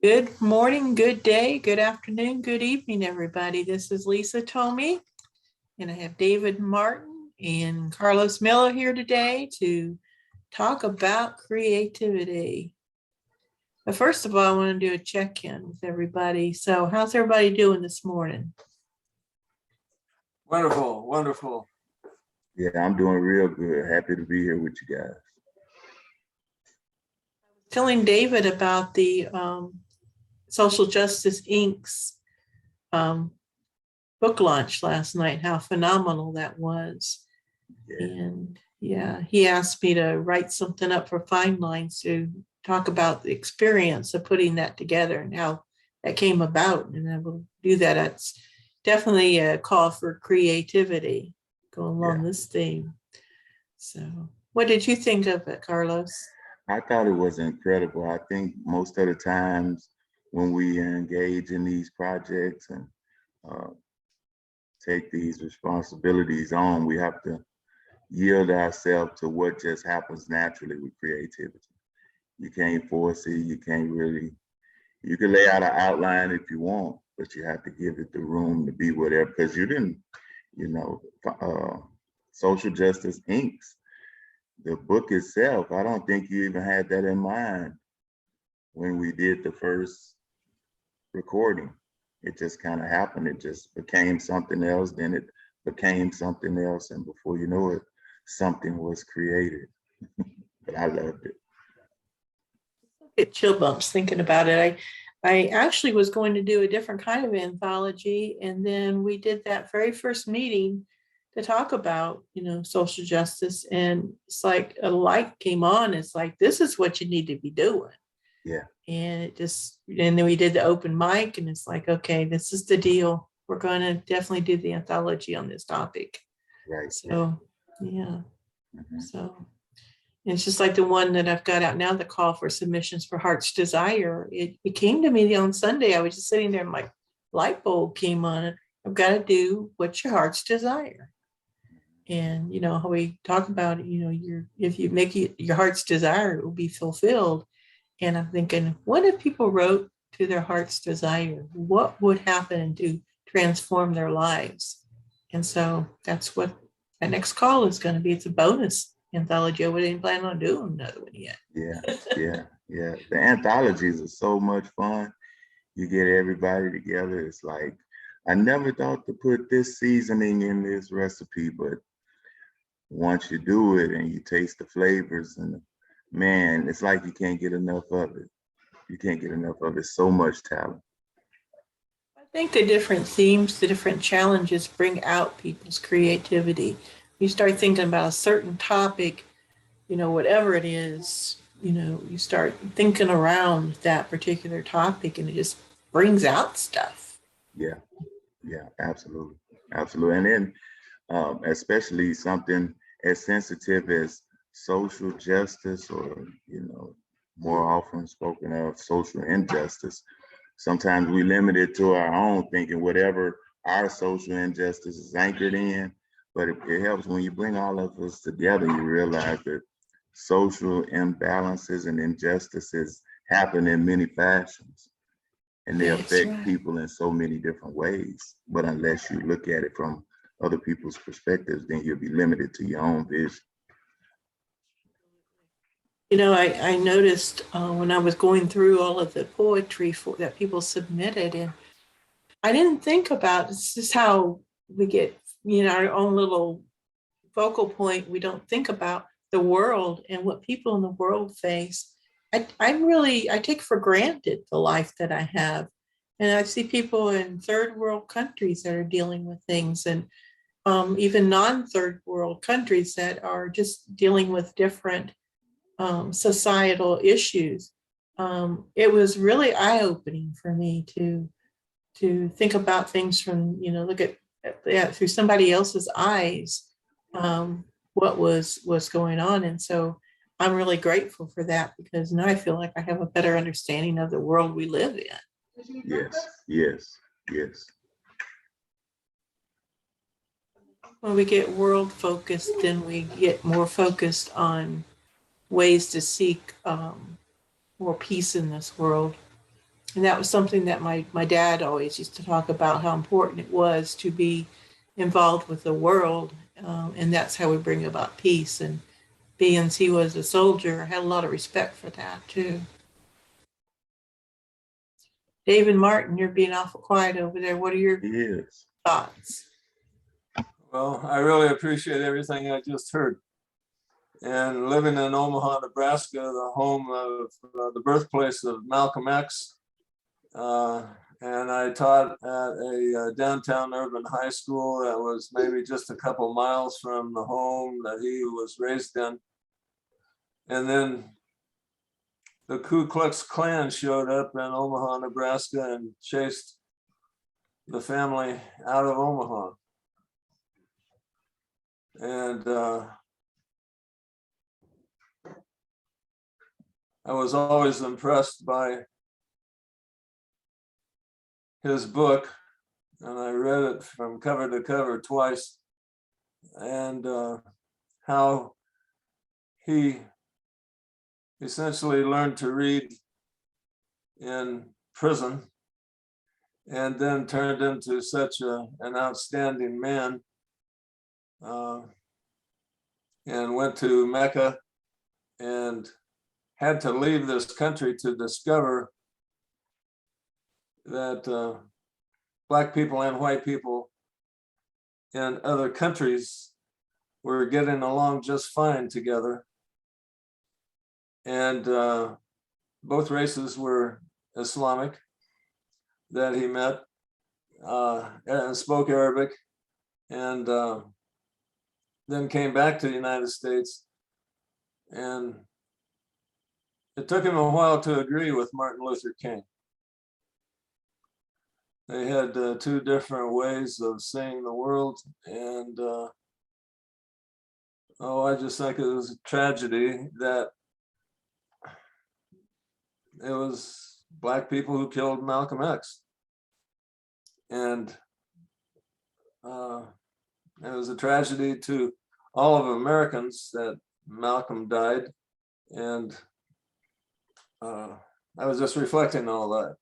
Good morning, good day, good afternoon, good evening, everybody. This is Lisa Tomey, and I have David Martin and Carlos Miller here today to talk about creativity. But first of all, I want to do a check-in with everybody. So how's everybody doing this morning? Wonderful, wonderful. Yeah, I'm doing real good. Happy to be here with you guys. Telling David about the Social Justice Inc.'s book launch last night, how phenomenal that was. Yeah. And yeah, he asked me to write something up for Fine Lines to talk about the experience of putting that together and how that came about. And I will do that. It's definitely a call for creativity going along this theme. So what did you think of it, Carlos? I thought it was incredible. I think most of the times when we engage in these projects and uh, take these responsibilities on, we have to yield ourselves to what just happens naturally with creativity. You can't force it. You can't really, you can lay out an outline if you want, but you have to give it the room to be whatever, because you didn't, you know, Social Justice Inc. The book itself, I don't think you even had that in mind when we did the first recording. It just kind of happened. It just became something else, then it became something else, and before you know it, something was created. But I loved it. Get chill bumps thinking about it. I actually was going to do a different kind of anthology, and then we did that very first meeting to talk about, social justice, and it's like a light came on. It's like, this is what you need to be doing. Yeah. And then we did the open mic, and it's like, okay, this is the deal. We're going to definitely do the anthology on this topic. Right. So, yeah. So it's just like the one that I've got out now, the call for submissions for Heart's Desire. It came to me on Sunday. I was just sitting there and my light bulb came on. I've got to do what's your heart's desire. And how we talk about, if you make it your heart's desire, it will be fulfilled. And I'm thinking, what if people wrote to their heart's desire? What would happen to transform their lives? And so that's what that next call is going to be. It's a bonus anthology. I didn't plan on doing another one yet. Yeah. The anthologies are so much fun. You get everybody together. It's like, I never thought to put this seasoning in this recipe, but once you do it and you taste the flavors, and man, it's like you can't get enough of it. You can't get enough of it. So much talent. I think the different themes, the different challenges bring out people's creativity. You start thinking about a certain topic, whatever it is, you start thinking around that particular topic, and it just brings out stuff. Yeah, absolutely. And then especially something as sensitive as social justice, or more often spoken of, social injustice. Sometimes we limit it to our own thinking, whatever our social injustice is anchored in. But it helps when you bring all of us together. You realize that social imbalances and injustices happen in many fashions, and they affect people in so many different ways. But unless you look at it from other people's perspectives, then you'll be limited to your own vision. I noticed when I was going through all of the poetry that people submitted, and I didn't think about, this is how we get, our own little focal point. We don't think about the world and what people in the world face. I take for granted the life that I have. And I see people in third world countries that are dealing with things, and even non-third world countries that are just dealing with different societal issues. It was really eye-opening for me to think about things from, look at through somebody else's eyes, what was going on. And so I'm really grateful for that, because now I feel like I have a better understanding of the world we live in. Yes. When we get world focused, then we get more focused on ways to seek more peace in this world. And that was something that my dad always used to talk about, how important it was to be involved with the world. And that's how we bring about peace. And being he was a soldier, I had a lot of respect for that too. David Martin, you're being awful quiet over there. What are your Yes. thoughts? Well, I really appreciate everything I just heard. And living in Omaha, Nebraska, the home of the birthplace of Malcolm X, and I taught at a downtown urban high school that was maybe just a couple miles from the home that he was raised in. And then the Ku Klux Klan showed up in Omaha, Nebraska, and chased the family out of Omaha. And I was always impressed by his book, and I read it from cover to cover twice, and how he essentially learned to read in prison and then turned into such an outstanding man, and went to Mecca and had to leave this country to discover that Black people and white people in other countries were getting along just fine together. And both races were Islamic that he met, and spoke Arabic, and then came back to the United States. And it took him a while to agree with Martin Luther King. They had two different ways of seeing the world, and I just think it was a tragedy that it was Black people who killed Malcolm X. And it was a tragedy to all of Americans that Malcolm died. And I was just reflecting on all that.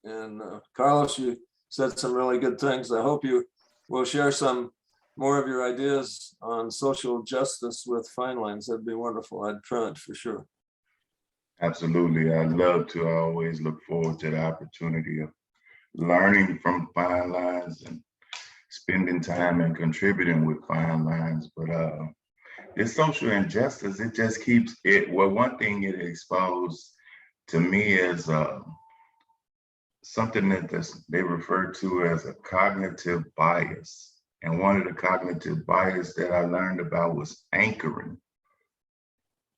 And Carlos, you said some really good things. I hope you will share some more of your ideas on social justice with Fine Lines. That'd be wonderful. I'd try it for sure. Absolutely. I love to always look forward to the opportunity of learning from Fine Lines and spending time and contributing with Fine Lines. But this social injustice, it just keeps it. Well, one thing it exposed to me is something that they refer to as a cognitive bias. And one of the cognitive bias that I learned about was anchoring.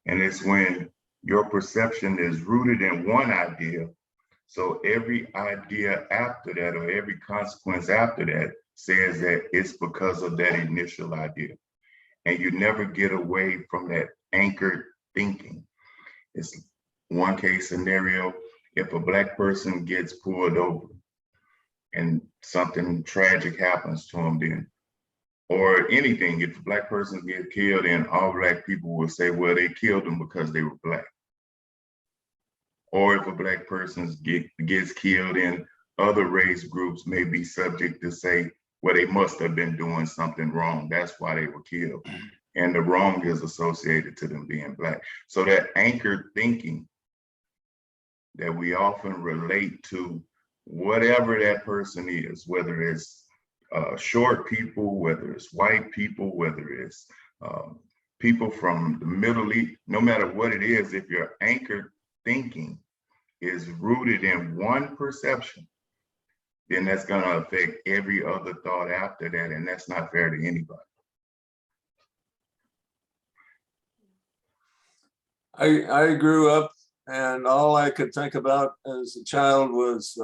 And it's when your perception is rooted in one idea. So every idea after that, or every consequence after that, says that it's because of that initial idea. And you never get away from that anchored thinking. It's one case scenario, if a Black person gets pulled over and something tragic happens to them, then, or anything, if a Black person gets killed, and all Black people will say, well, they killed them because they were Black. Or if a Black person gets killed and other race groups may be subject to say, well, they must have been doing something wrong. That's why they were killed. And the wrong is associated to them being Black. So that anchored thinking that we often relate to whatever that person is, whether it's short people, whether it's white people, whether it's people from the Middle East, no matter what it is, if your anchored thinking is rooted in one perception, then that's going to affect every other thought after that, and that's not fair to anybody. I grew up, and all I could think about as a child was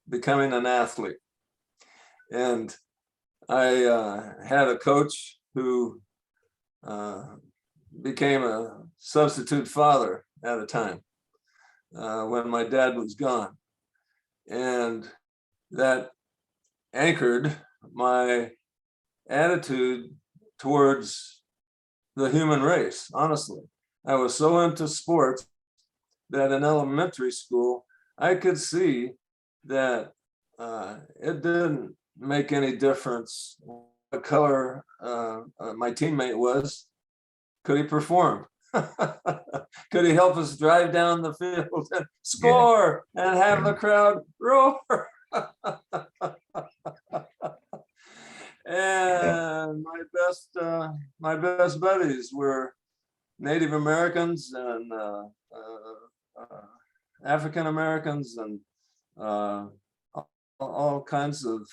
becoming an athlete. And I had a coach who became a substitute father at a time when my dad was gone. And that anchored my attitude towards the human race, honestly. I was so into sports that in elementary school, I could see that it didn't make any difference what color my teammate was. Could he perform? Could he help us drive down the field and score and have the crowd roar? And my best buddies were Native Americans and African Americans and all kinds of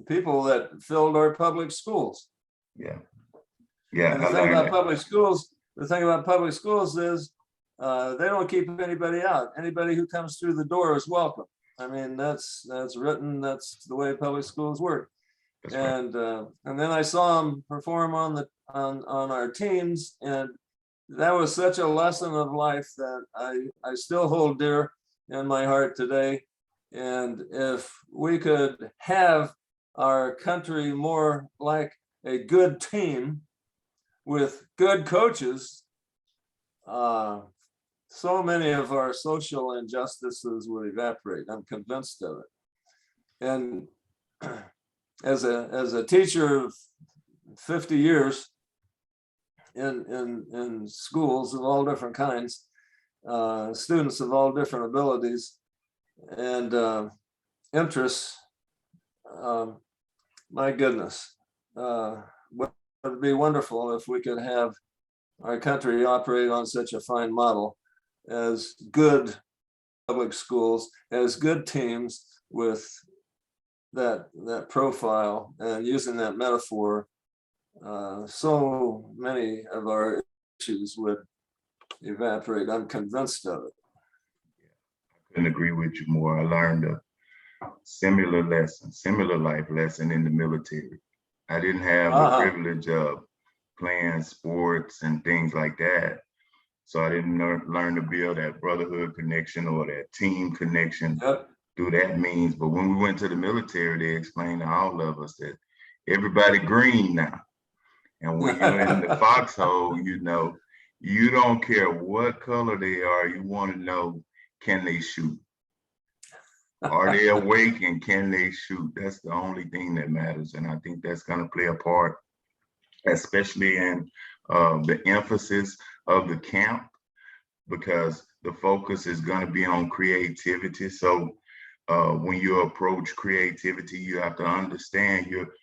people that filled our public schools. Yeah. And the thing about public schools is they don't keep anybody out. Anybody who comes through the door is welcome. I mean, that's written. That's the way public schools work. And then I saw them perform on our teams, and that was such a lesson of life that I still hold dear in my heart today. And if we could have our country more like a good team with good coaches, so many of our social injustices would evaporate. I'm convinced of it. And as a teacher of 50 years in schools of all different kinds, students of all different abilities and interests, my goodness, it would be wonderful if we could have our country operate on such a fine model as good public schools, as good teams with that profile. And using that metaphor, so many of our issues would evaporate. I'm convinced of it. I couldn't agree with you more. I learned a similar life lesson in the military. I didn't have the privilege of playing sports and things like that. So I didn't learn to build that brotherhood connection or that team connection through that means. But when we went to the military, they explained to all of us that everybody green now. And when you're in the foxhole, you know, you don't care what color they are. You want to know, can they shoot? Are they awake and can they shoot? That's the only thing that matters. And I think that's going to play a part, especially in the emphasis of the camp, because the focus is going to be on creativity. So when you approach creativity, you have to understand you're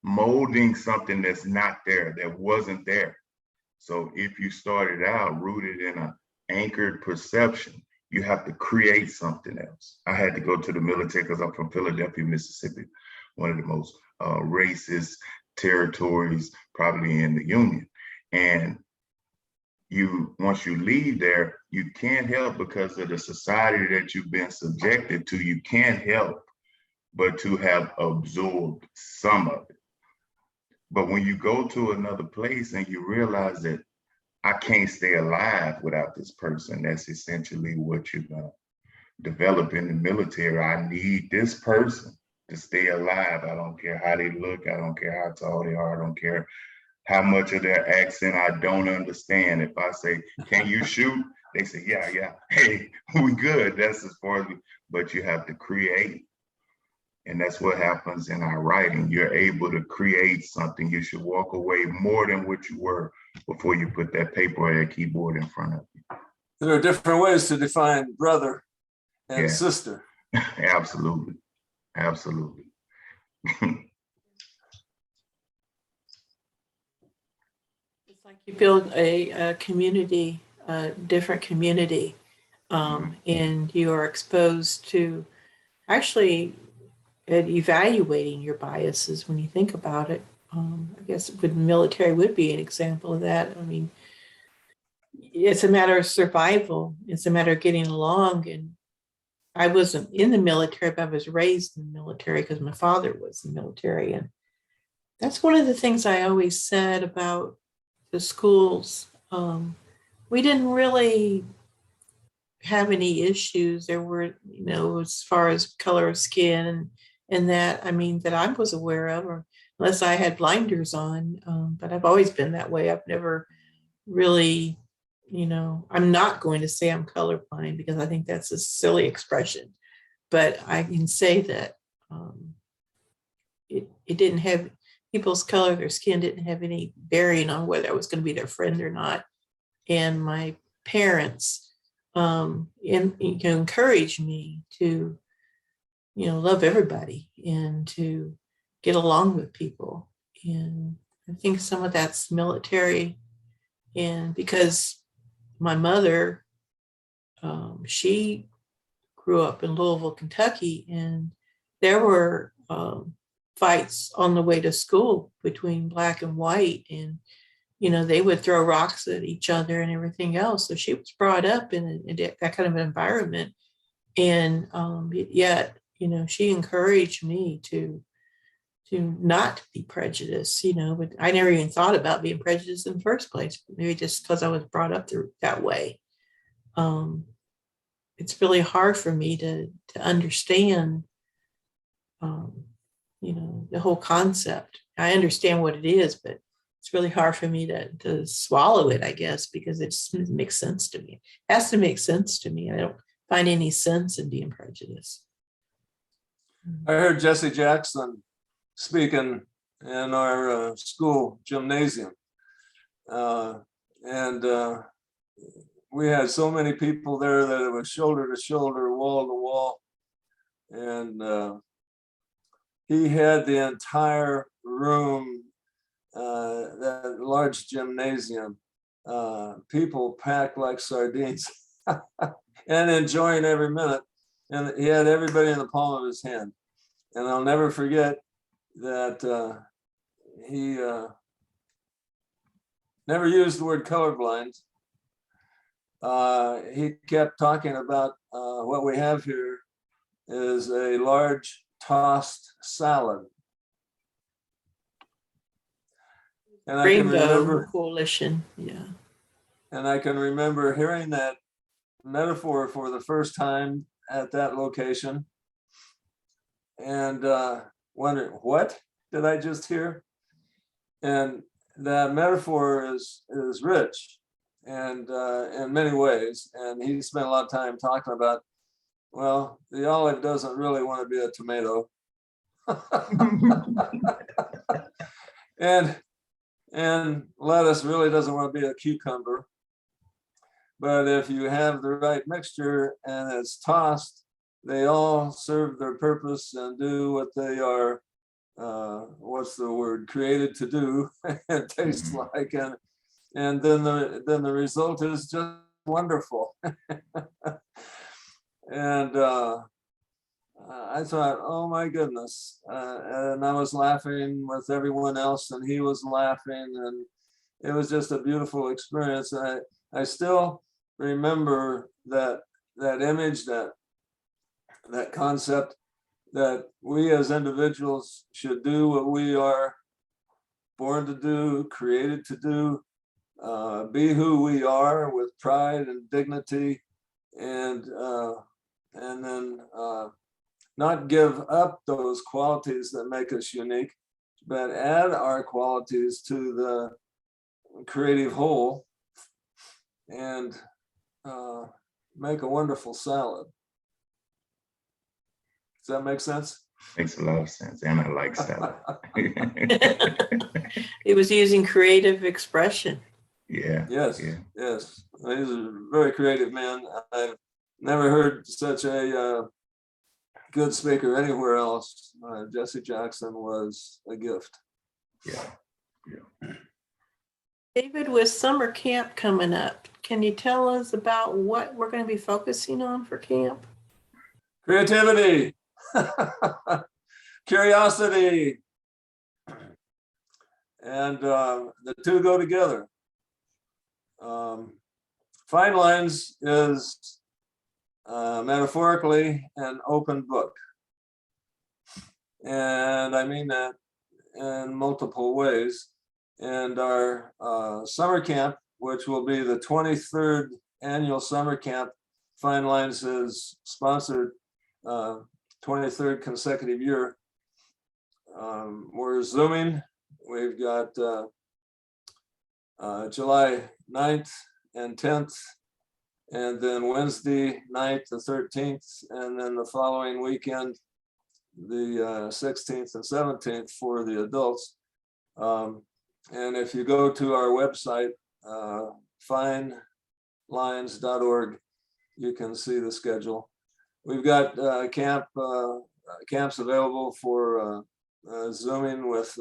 molding something that's not there, that wasn't there. So if you started out rooted in an anchored perception, you have to create something else. I had to go to the military because I'm from Philadelphia, Mississippi, one of the most racist territories probably in the Union. And once you leave there, you can't help, because of the society that you've been subjected to, you can't help but to have absorbed some of it. But when you go to another place and you realize that I can't stay alive without this person, that's essentially what you're gonna develop in the military. I need this person to stay alive. I don't care how they look. I don't care how tall they are. I don't care how much of their accent I don't understand. If I say, can you shoot? They say, yeah. Hey, we good. That's as far as but you have to create. And that's what happens in our writing. You're able to create something. You should walk away more than what you were before you put that paper or that keyboard in front of you. There are different ways to define brother and sister. Absolutely. It's like you build a community, a different community, and you are exposed to actually evaluating your biases when you think about it. I guess the military would be an example of that. I mean, it's a matter of survival. It's a matter of getting along. And I wasn't in the military, but I was raised in the military because my father was in the military. And that's one of the things I always said about the schools. We didn't really have any issues. There were, as far as color of skin and that, I mean, that I was aware of, or unless I had blinders on. But I've always been that way. I've never really I'm not going to say I'm colorblind because I think that's a silly expression, but I can say that it didn't have people's color, their skin didn't have any bearing on whether I was going to be their friend or not. And my parents encouraged me to, love everybody and to get along with people. And I think some of that's military. And because my mother, she grew up in Louisville, Kentucky, and there were fights on the way to school between black and white. And, they would throw rocks at each other and everything else. So she was brought up in that kind of an environment. And yet, she encouraged me to not be prejudiced, but I never even thought about being prejudiced in the first place, maybe just because I was brought up that way. It's really hard for me to understand, the whole concept. I understand what it is, but it's really hard for me to swallow it, I guess, because it just makes sense to me. It has to make sense to me. I don't find any sense in being prejudiced. I heard Jesse Jackson speaking in our school gymnasium. And we had so many people there that it was shoulder to shoulder, wall to wall. And he had the entire room, that large gymnasium, people packed like sardines and enjoying every minute. And he had everybody in the palm of his hand. And I'll never forget that he never used the word colorblind. He kept talking about what we have here is a large tossed salad. And I can remember Coalition, yeah. And I can remember hearing that metaphor for the first time at that location and wondering, what did I just hear? And that metaphor is rich and in many ways. And he spent a lot of time talking about, well, the olive doesn't really want to be a tomato. and lettuce really doesn't want to be a cucumber. But if you have the right mixture and it's tossed, they all serve their purpose and do what they are, what's the word, created to do and taste like. And then the result is just wonderful. And I thought, oh my goodness. And I was laughing with everyone else and he was laughing, and it was just a beautiful experience. I still remember that image, that concept, that we as individuals should do what we are born to do, created to do, be who we are with pride and dignity, and then not give up those qualities that make us unique, but add our qualities to the creative whole and make a wonderful salad. Does that make sense? Makes a lot of sense, and I like salad. It was using creative expression. Yeah. Yes, yeah. yes. He's a very creative man. I've never heard such a good speaker anywhere else. Jesse Jackson was a gift. Yeah. David, with summer camp coming up, can you tell us about what we're going to be focusing on for camp? Creativity, curiosity, and the two go together. Fine Lines is metaphorically an open book. And I mean that in multiple ways. And our summer camp, which will be the 23rd annual summer camp, Fine Lines is sponsored 23rd consecutive year. We're Zooming. We've got July 9th and 10th, and then Wednesday night, the 13th, and then the following weekend, the 16th and 17th for the adults. And if you go to our website, finelines.org, you can see the schedule. We've got camps available for Zooming with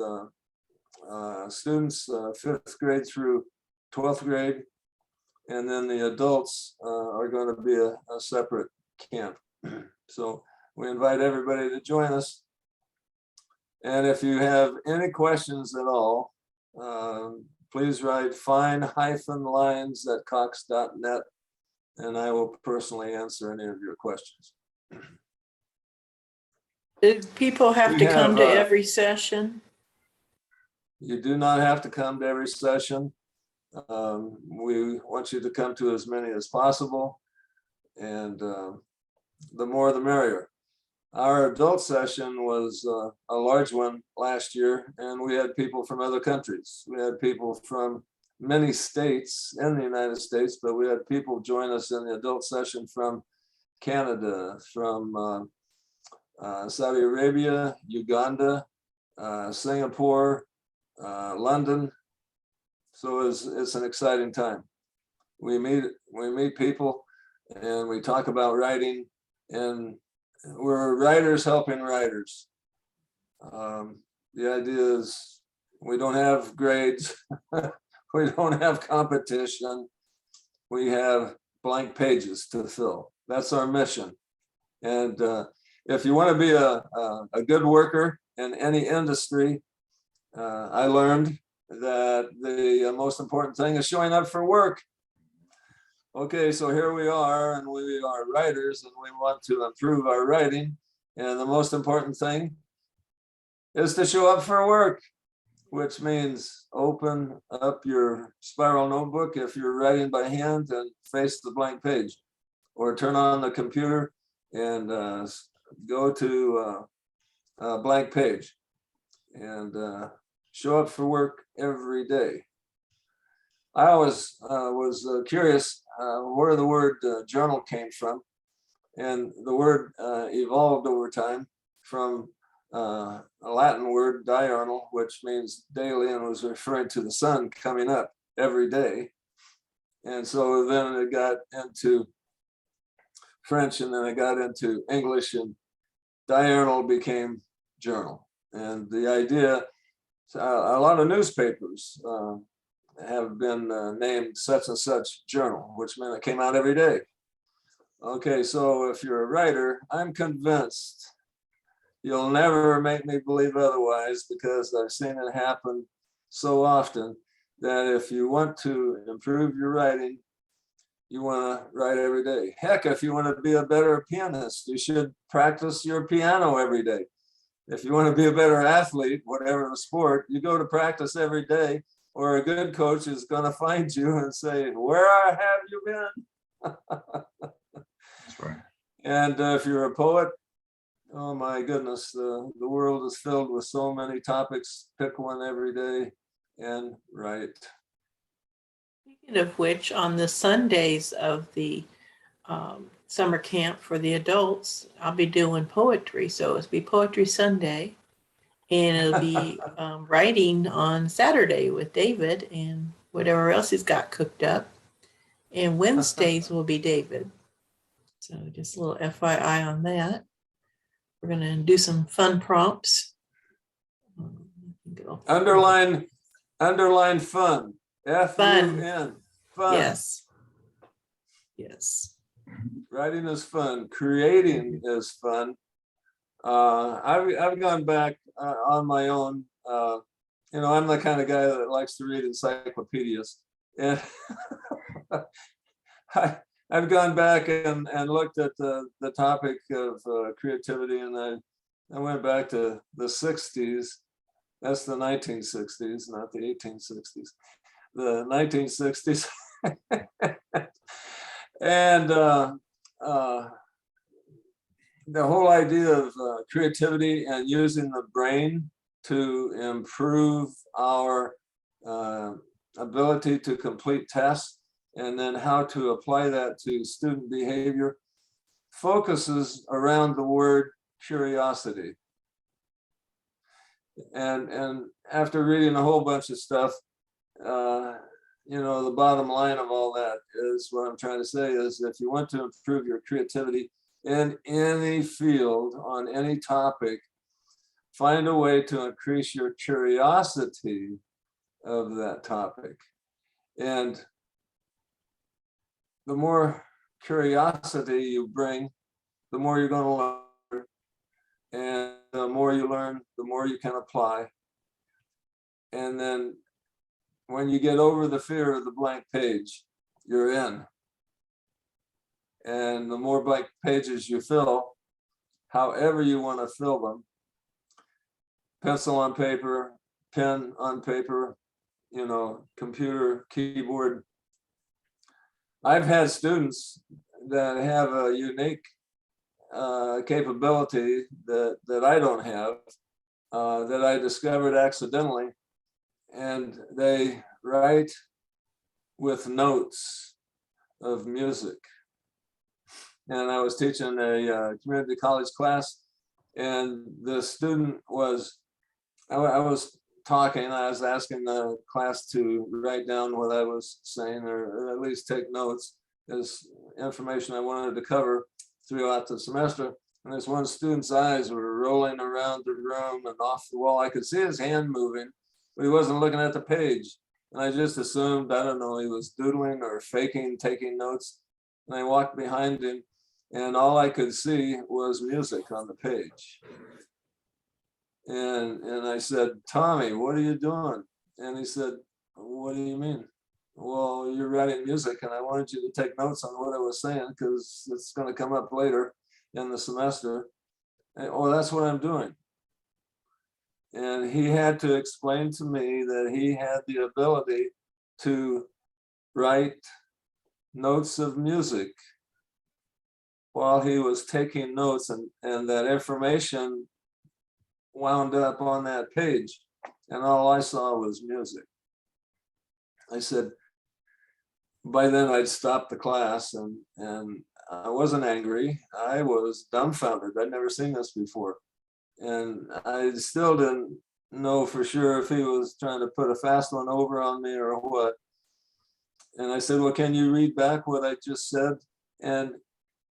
students 5th grade through 12th grade. And then the adults are going to be a separate camp. So we invite everybody to join us. And if you have any questions at all, please write fine-lines@cox.net, and I will personally answer any of your questions. Do people have We to come have, to every session? You do not have to come to every session. We want you to come to as many as possible, and the more the merrier. Our adult session was a large one last year, and we had people from other countries. We had people from many states in the United States, but we had people join us in the adult session from Canada, from Saudi Arabia, Uganda, Singapore, London. So it's an exciting time. We meet people and we talk about writing, and we're writers helping writers. The idea is we don't have grades, we don't have competition, we have blank pages to fill. That's our mission. And if you want to be a good worker in any industry, I learned that the most important thing is showing up for work. Okay, so here we are, and we are writers, and we want to improve our writing. And the most important thing is to show up for work, which means open up your spiral notebook if you're writing by hand and face the blank page, or turn on the computer and go to a blank page and show up for work every day. I always was curious where the word journal came from, and the word evolved over time from a Latin word, diurnal, which means daily, and was referring to the sun coming up every day. And so then it got into French, and then it got into English, and diurnal became journal. And the idea, a lot of newspapers have been named such and such journal, which meant it came out every day. Okay, so if you're a writer, I'm convinced you'll never make me believe otherwise, because I've seen it happen so often, that if you want to improve your writing, you want to write every day. Heck, if you want to be a better pianist, you should practice your piano every day. If you want to be a better athlete, whatever the sport, you go to practice every day, or a good coach is going to find you and say, "Where have you been?" That's right. And if you're a poet, oh my goodness, the world is filled with so many topics. Pick one every day and write. Speaking of which, on the Sundays of the summer camp for the adults, I'll be doing poetry. So it'll be Poetry Sunday, and it'll be writing on Saturday with David and whatever else he's got cooked up. And Wednesdays will be David. So just a little FYI on that. We're going to do some fun prompts. Underline fun. F-U-N. Fun. Yes. Yes. Writing is fun. Creating is fun. I've gone back on my own. I'm the kind of guy that likes to read encyclopedias, and I've gone back and looked at the topic of creativity, and I went back to the 60s. That's the 1960s, not the 1860s. The 1960s. And the whole idea of creativity and using the brain to improve our ability to complete tests and then how to apply that to student behavior focuses around the word curiosity. And after reading a whole bunch of stuff, the bottom line of all that is what I'm trying to say is if you want to improve your creativity in any field on any topic, find a way to increase your curiosity of that topic. And the more curiosity you bring, the more you're going to learn. And the more you learn, the more you can apply. And then when you get over the fear of the blank page, you're in. And the more blank pages you fill, however you want to fill them, pencil on paper, pen on paper, computer, keyboard. I've had students that have a unique capability that I don't have, that I discovered accidentally, and they write with notes of music. And I was teaching a community college class, and the student was, I was talking, I was asking the class to write down what I was saying, or at least take notes as information I wanted to cover throughout the semester. And this one student's eyes were rolling around the room and off the wall. I could see his hand moving, but he wasn't looking at the page. And I just assumed, I don't know, he was doodling or faking, taking notes. And I walked behind him, and all I could see was music on the page. And I said, Tommy, what are you doing? And he said, what do you mean? Well, you're writing music, and I wanted you to take notes on what I was saying because it's going to come up later in the semester. And, oh, that's what I'm doing. And he had to explain to me that he had the ability to write notes of music while he was taking notes, and that information wound up on that page, and all I saw was music. I said, by then I'd stopped the class, and I wasn't angry. I was dumbfounded. I'd never seen this before. And I still didn't know for sure if he was trying to put a fast one over on me or what. And I said, well, can you read back what I just said? And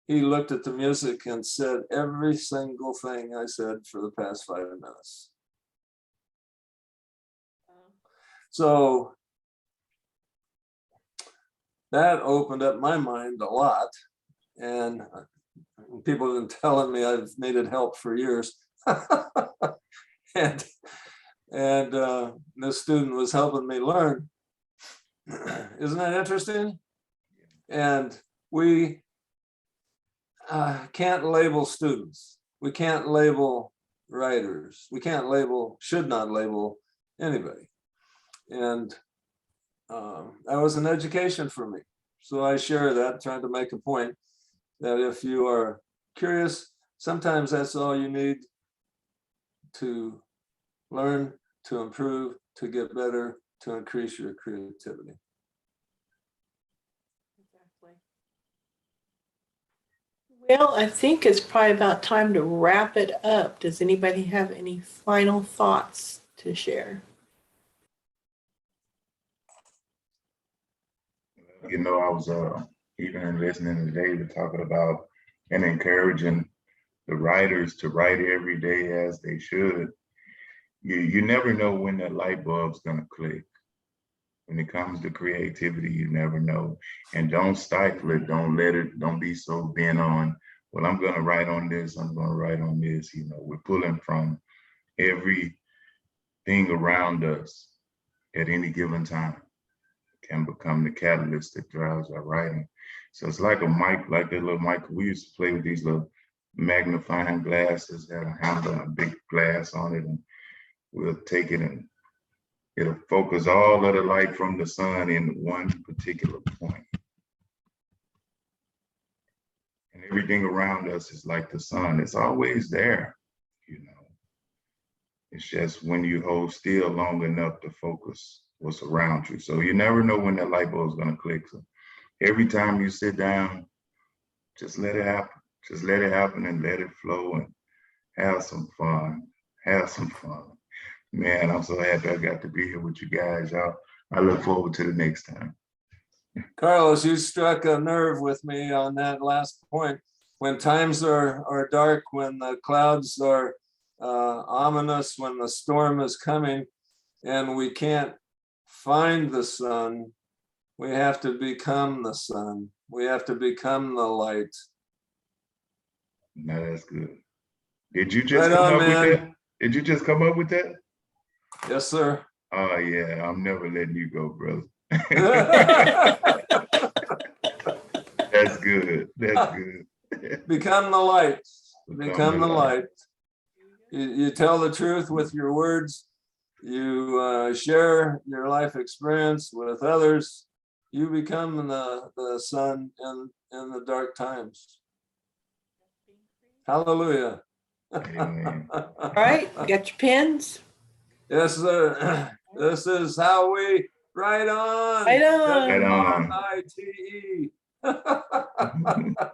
he looked at the music and said every single thing I said for the past 5 minutes. So that opened up my mind a lot. And people have been telling me I've needed help for years. and this student was helping me learn. Isn't that interesting? And we can't label students. We can't label writers. We can't label, should not label anybody. And that was an education for me. So I share that, trying to make a point that if you are curious, sometimes that's all you need to learn, to improve, to get better, to increase your creativity. Exactly. Well, I think it's probably about time to wrap it up. Does anybody have any final thoughts to share? I was even listening to David talking about and encouraging the writers to write every day as they should. You never know when that light bulb's gonna click. When it comes to creativity, you never know. And don't stifle it. Don't be so bent on, well, I'm gonna write on this, I'm gonna write on this. We're pulling from everything around us at any given time. Can become the catalyst that drives our writing. So it's like a mic, like that little mic. We used to play with these little magnifying glasses that had a handle and a big glass on it, and we'll take it and it'll focus all of the light from the sun in one particular point. And everything around us is like the sun. It's always there, It's just when you hold still long enough to focus what's around you. So you never know when that light bulb is going to click. So every time you sit down, just let it happen. Just let it happen and let it flow and have some fun. Have some fun. Man, I'm so happy I got to be here with you guys, y'all. I look forward to the next time. Carlos, you struck a nerve with me on that last point. When times are dark, when the clouds are ominous, when the storm is coming and we can't find the sun, we have to become the sun. We have to become the light. Now that's good. Did you just Right come on, up with man. that? Did you just come up with that? Yes, sir. Oh yeah, I'm never letting you go, brother. That's good. That's good. Become the light. Become Become the the light. light. You tell the truth with your words. You share your life experience with others. You become the sun in the dark times. Hallelujah. Amen. All right, got your pens? Yes, sir. This is how we write on. Right on. Right on. WRITE.